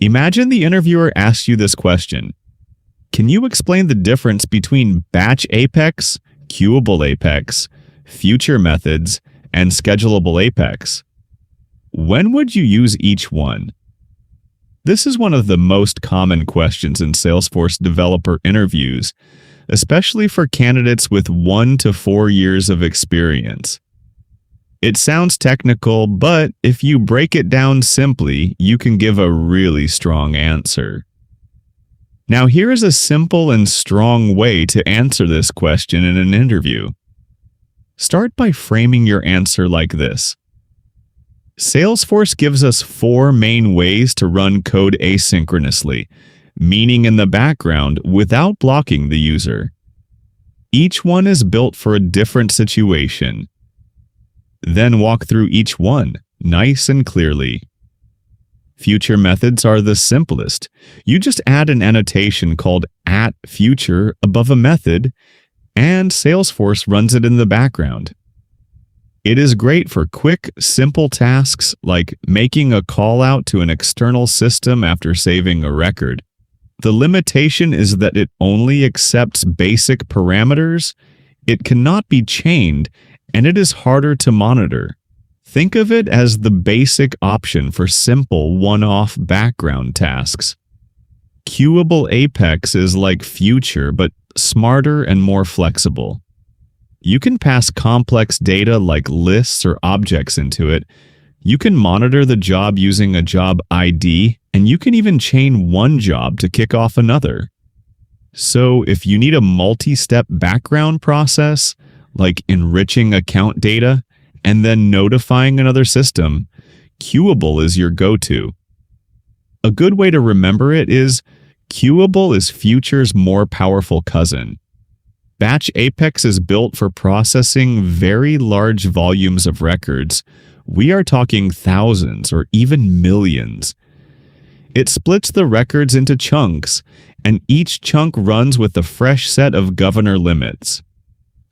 Imagine the interviewer asks you this question. Can you explain the difference between batch apex, queuable apex, future methods, and schedulable apex? When would you use each one? This is one of the most common questions in Salesforce developer interviews, especially for candidates with 1 to 4 years of experience. It sounds technical, but if you break it down simply, you can give a really strong answer. Now, here is a simple and strong way to answer this question in an interview. Start by framing your answer like this. Salesforce gives us 4 main ways to run code asynchronously, meaning in the background without blocking the user. Each one is built for a different situation. Then walk through each one, nice and clearly. Future methods are the simplest. You just add an annotation called @future above a method, and Salesforce runs it in the background. It is great for quick, simple tasks like making a call out to an external system after saving a record. The limitation is that it only accepts basic parameters, it cannot be chained, and it is harder to monitor. Think of it as the basic option for simple one-off background tasks. Queuable Apex is like Future, but smarter and more flexible. You can pass complex data like lists or objects into it. You can monitor the job using a job ID, and you can even chain one job to kick off another. So if you need a multi-step background process, like enriching account data and then notifying another system, Queueable is your go-to. A good way to remember it is Queueable is Future's more powerful cousin. Batch Apex is built for processing very large volumes of records. We are talking thousands or even millions. It splits the records into chunks, and each chunk runs with a fresh set of governor limits.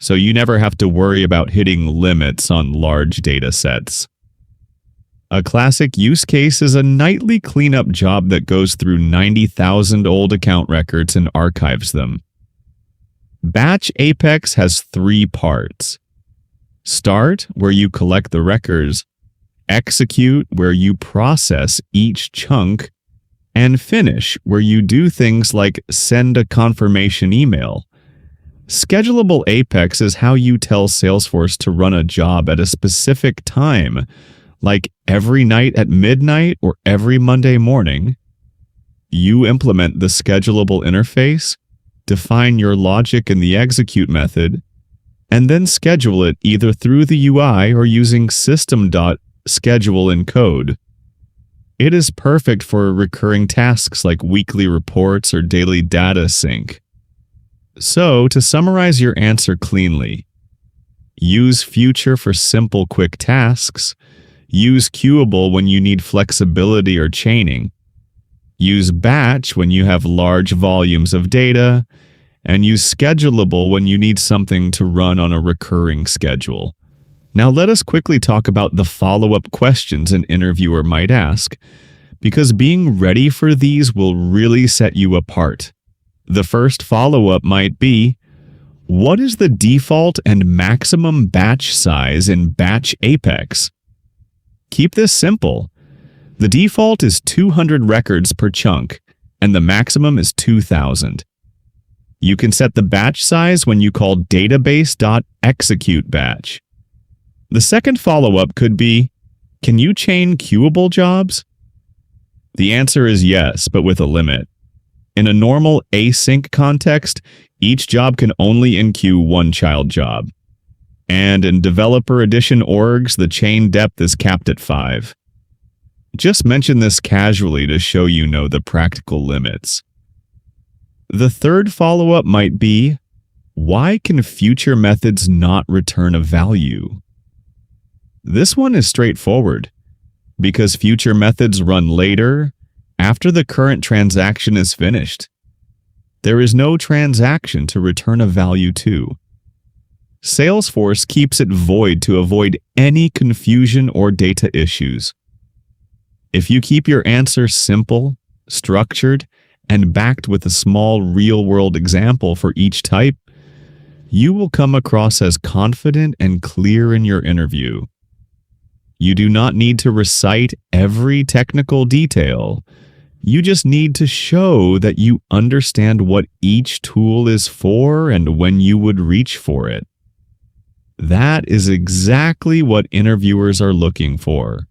So you never have to worry about hitting limits on large data sets. A classic use case is a nightly cleanup job that goes through 90,000 old account records and archives them. Batch Apex has 3 parts. Start, where you collect the records, execute, where you process each chunk, and finish, where you do things like send a confirmation email. Schedulable Apex is how you tell Salesforce to run a job at a specific time, like every night at midnight or every Monday morning. You implement the schedulable interface, define your logic in the execute method, and then schedule it either through the UI or using system.schedule in code. It is perfect for recurring tasks like weekly reports or daily data sync. So, to summarize your answer cleanly, use Future for simple, quick tasks, use Queueable when you need flexibility or chaining, use Batch when you have large volumes of data, and use Schedulable when you need something to run on a recurring schedule. Now let us quickly talk about the follow-up questions an interviewer might ask, because being ready for these will really set you apart. The first follow-up might be, what is the default and maximum batch size in Batch Apex? Keep this simple. The default is 200 records per chunk, and the maximum is 2,000. You can set the batch size when you call database.executeBatch. The second follow-up could be, can you chain queuable jobs? The answer is yes, but with a limit. In a normal async context, each job can only enqueue one child job. And in developer edition orgs, the chain depth is capped at 5. Just mention this casually to show you know the practical limits. The third follow-up might be, why can future methods not return a value? This one is straightforward. Because future methods run later, after the current transaction is finished. There is no transaction to return a value to. Salesforce keeps it void to avoid any confusion or data issues. If you keep your answer simple, structured, and backed with a small real-world example for each type, you will come across as confident and clear in your interview. You do not need to recite every technical detail. You just need to show that you understand what each tool is for and when you would reach for it. That is exactly what interviewers are looking for.